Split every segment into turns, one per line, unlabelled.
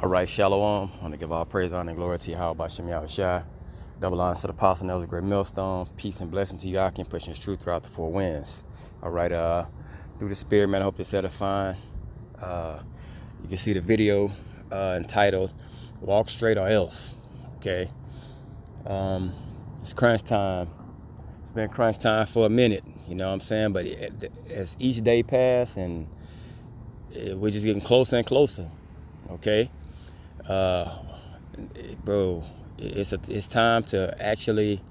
All right, Shalom. I want to give all praise, honor, and glory to Yahweh Shem Yahushua. Double honor to the apostle, that was a great millstone. Peace and blessing to you. I can push his truth throughout the four winds. All right, through the spirit, man, I hope this edifying. You can see the video entitled Walk Straight or Else. Okay. It's crunch time. It's been crunch time for a minute, you know what I'm saying? But as each day passes, and we're just getting closer and closer. Okay. Bro, it's time to actually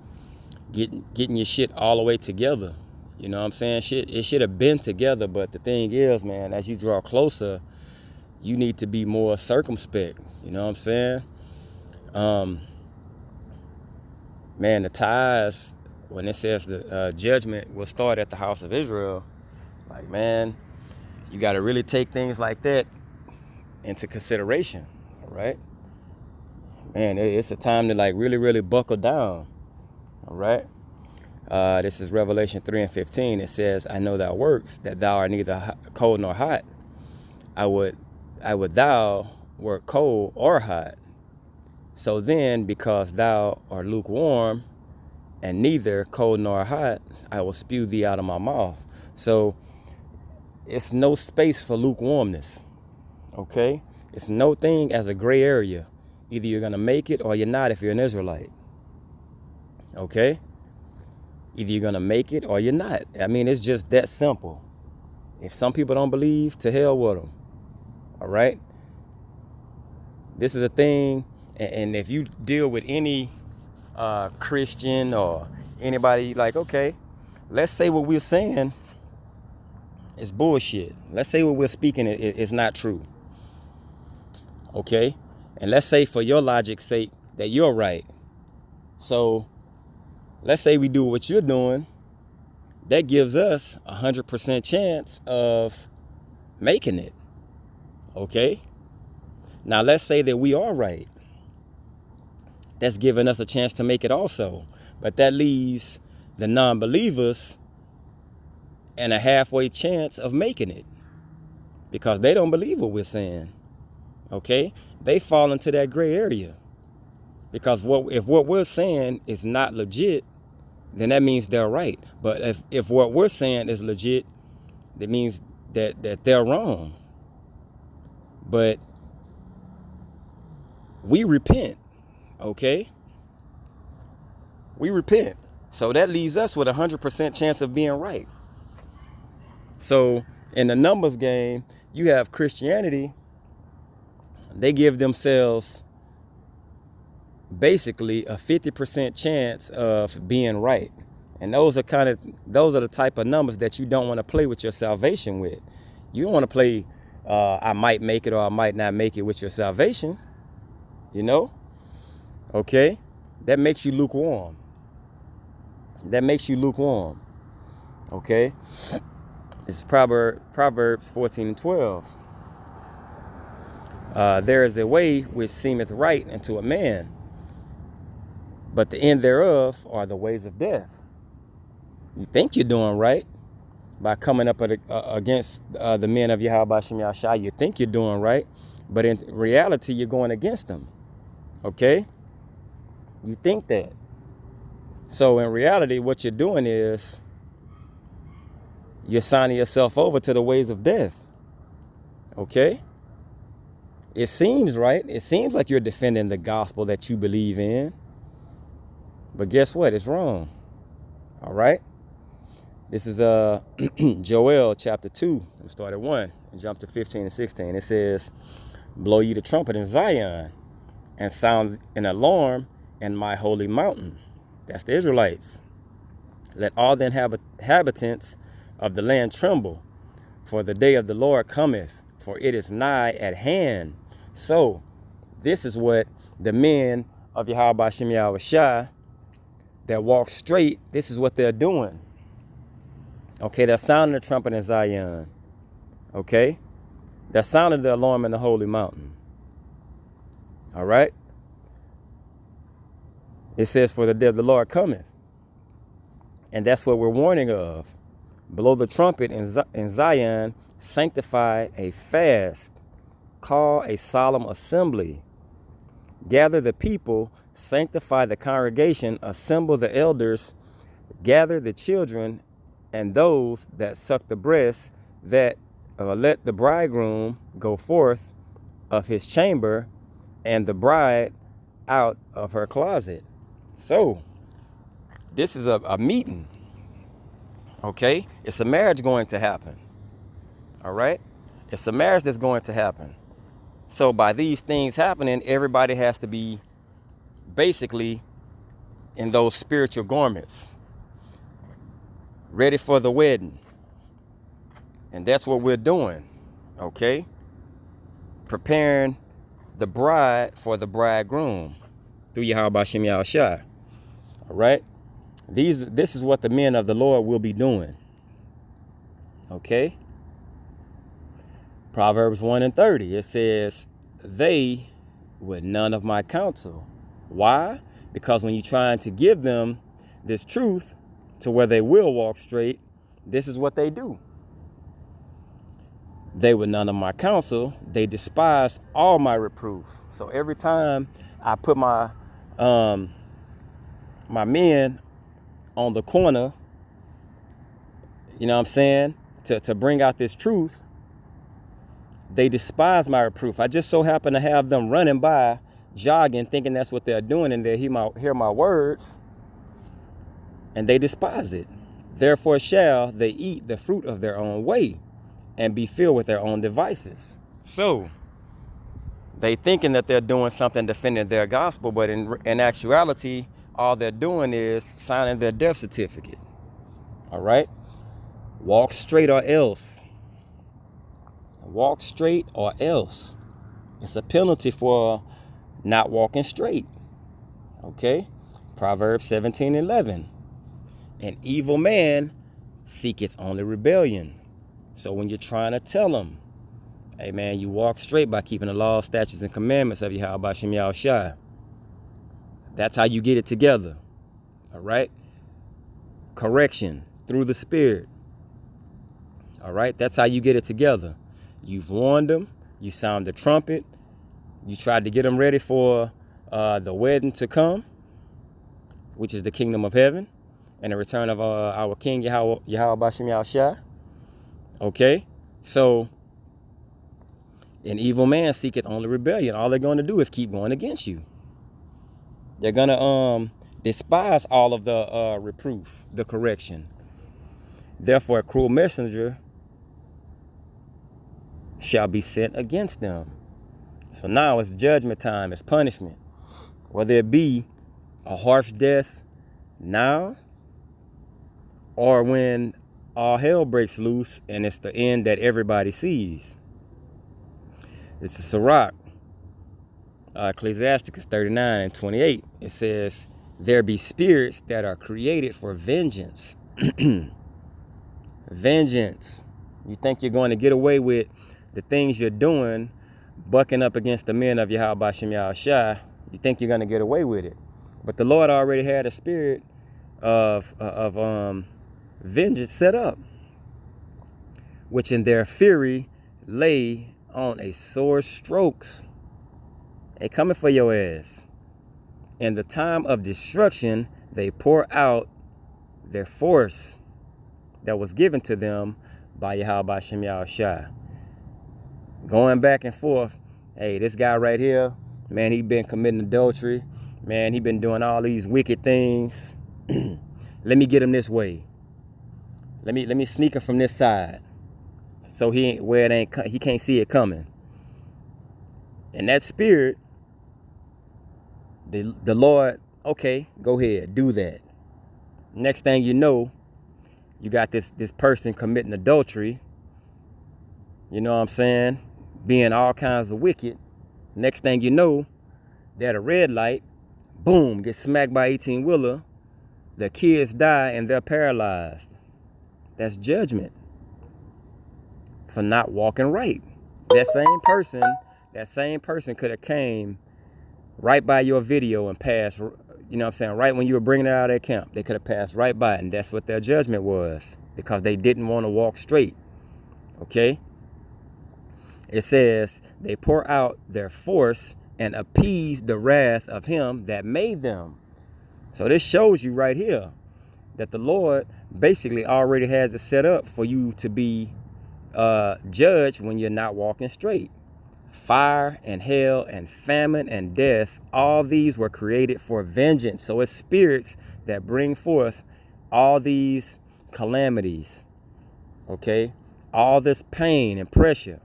getting your shit all the way together. You know what I'm saying? It should have been together, but the thing is, man, as you draw closer, you need to be more circumspect. You know what I'm saying? Man, the ties, when it says the judgment will start at the house of Israel, like, man, you got to really take things like that into consideration, right? Man, it's a time to like really buckle down. All right. This is Revelation 3:15. It says, I know thy works, that thou art neither cold nor hot. I would thou wert cold or hot. So then, because thou art lukewarm and neither cold nor hot, I will spew thee out of my mouth. So it's no space for lukewarmness. Okay. It's no thing as a gray area. Either you're going to make it or you're not if you're an Israelite. Okay? Either you're going to make it or you're not. I mean, it's just that simple. If some people don't believe, to hell with them. All right? This is a thing, and if you deal with any Christian or anybody, like, okay, let's say what we're saying is bullshit. Let's say what we're speaking is not true. Okay? And let's say for your logic's sake that you're right. So let's say we do what you're doing. That gives us 100% chance of making it. Okay? Now let's say that we are right. That's giving us a chance to make it also. But that leaves the non-believers in a halfway chance of making it. Because they don't believe what we're saying. Okay? They fall into that gray area. Because if what we're saying is not legit, then that means they're right. But if what we're saying is legit, that means that they're wrong. But we repent, okay? We repent. So that leaves us with 100% chance of being right. So in the numbers game, you have Christianity. They give themselves basically a 50% chance of being right. And those are the type of numbers that you don't want to play with your salvation with. You don't want to play I might make it or I might not make it with your salvation. You know? Okay? That makes you lukewarm. That makes you lukewarm. Okay? This is Proverbs 14:12. There is a way which seemeth right unto a man, but the end thereof are the ways of death. You think you're doing right by coming up against the men of Yahweh Shem Yahushua. You think you're doing right, but in reality, you're going against them. Okay? You think that. So in reality, what you're doing is you're signing yourself over to the ways of death. Okay? It seems right. It seems like you're defending the gospel that you believe in. But guess what? It's wrong. All right? This is Joel chapter 2. We'll start at 1 and jump to 15 and 16. It says, blow ye the trumpet in Zion and sound an alarm in my holy mountain. That's the Israelites. Let all the inhabitants of the land tremble, for the day of the Lord cometh, for it is nigh at hand. So this is what the men of Yahweh Shem Yahushua that walk straight, this is what they're doing. Okay, they're sounding the trumpet in Zion. Okay? They're sounding the alarm in the holy mountain. All right? It says, for the day of the Lord cometh. And that's what we're warning of. Blow the trumpet in Zion, sanctify a fast call a solemn assembly. Gather the people, sanctify the congregation, assemble the elders, gather the children and those that suck the breast, that let the bridegroom go forth of his chamber and the bride out of her closet. So this is a meeting, okay? It's a marriage going to happen, all right? It's a marriage that's going to happen. So by these things happening, everybody has to be basically in those spiritual garments, ready for the wedding. And that's what we're doing, okay? Preparing the bride for the bridegroom through Yahweh Hashem Yahushua. All right? This is what the men of the Lord will be doing. Okay? Proverbs 1:30, it says, they with none of my counsel. Why? Because when you're trying to give them this truth to where they will walk straight, this is what they do. They were none of my counsel. They despise all my reproof. So every time I put my my men on the corner, you know what I'm saying, to bring out this truth, they despise my reproof. I just so happen to have them running by, jogging, thinking that's what they're doing, and they hear my words, and they despise it. Therefore shall they eat the fruit of their own way, and be filled with their own devices. So they thinking that they're doing something defending their gospel, but in actuality, all they're doing is signing their death certificate. All right? Walk straight or else. Walk straight or else. It's a penalty for not walking straight. Okay? Proverbs 17:11. An evil man seeketh only rebellion. So when you're trying to tell them, hey man, you walk straight by keeping the law, statutes, and commandments of Yahweh Hashem Yahushua. That's how you get it together. All right? Correction through the Spirit. All right? That's how you get it together. You've warned them. You sound the trumpet. You tried to get them ready for the wedding to come, which is the kingdom of heaven and the return of our King Yahweh Hashem Yahushua. Okay, so an evil man seeketh only rebellion. All they're going to do is keep going against you. They're going to despise all of the reproof, the correction. Therefore, a cruel messenger shall be sent against them. So now it's judgment time, it's punishment. Whether it be a harsh death now, or when all hell breaks loose and it's the end that everybody sees. It's a Sirach, Ecclesiasticus 39:28. It says, there be spirits that are created for vengeance. Vengeance. You think you're going to get away with the things you're doing, bucking up against the men of Yahweh Hashem Yahushua. You think you're going to get away with it. But the Lord already had a spirit of vengeance set up, which in their fury lay on a sore strokes. They coming for your ass. In the time of destruction, they pour out their force that was given to them by Yahweh Hashem Yahushua. Going back and forth. Hey, this guy right here, man, he been committing adultery. Man, he been doing all these wicked things. Let me get him this way. Let me sneak him from this side, so he can't see it coming. And that spirit, the Lord, okay, go ahead, do that. Next thing you know, you got this person committing adultery. You know what I'm saying? Being all kinds of wicked. Next thing you know, they're at a red light. Boom, get smacked by 18-wheeler. The kids die and they're paralyzed. That's judgment for not walking right. That same person could have came right by your video and passed, you know what I'm saying, right when you were bringing it out of their camp. They could have passed right by it, and that's what their judgment was, because they didn't want to walk straight. Okay? It says, they pour out their force and appease the wrath of him that made them. So this shows you right here that the Lord basically already has it set up for you to be judged when you're not walking straight. Fire and hell and famine and death, all these were created for vengeance. So it's spirits that bring forth all these calamities, okay? All this pain and pressure.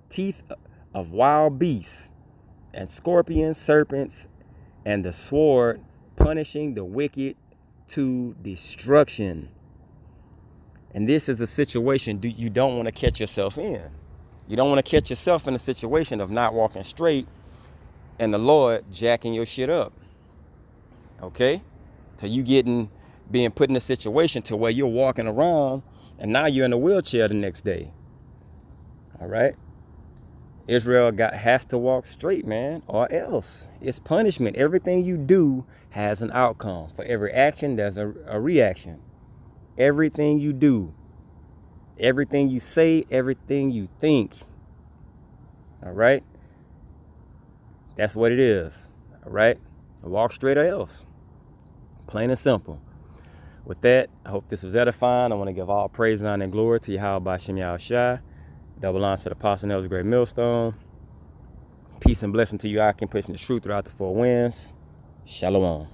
Teeth of wild beasts and scorpions, serpents, and the sword, punishing the wicked to destruction. And this is a situation you don't want to catch yourself in. You don't want to catch yourself in a situation of not walking straight and the Lord jacking your shit up. Okay? So you being put in a situation to where you're walking around and now you're in a wheelchair the next day. All right? Israel has to walk straight, man, or else it's punishment. Everything you do has an outcome. For every action, there's a reaction. Everything you do, everything you say, everything you think. All right? That's what it is. All right? Walk straight or else. Plain and simple. With that, I hope this was edifying. I want to give all praise, honor, and glory to Yahweh Hashem Yahushua. Double honor to the Apostle Nel's Great Millstone. Peace and blessing to you. I can push the truth throughout the four winds. Shalom.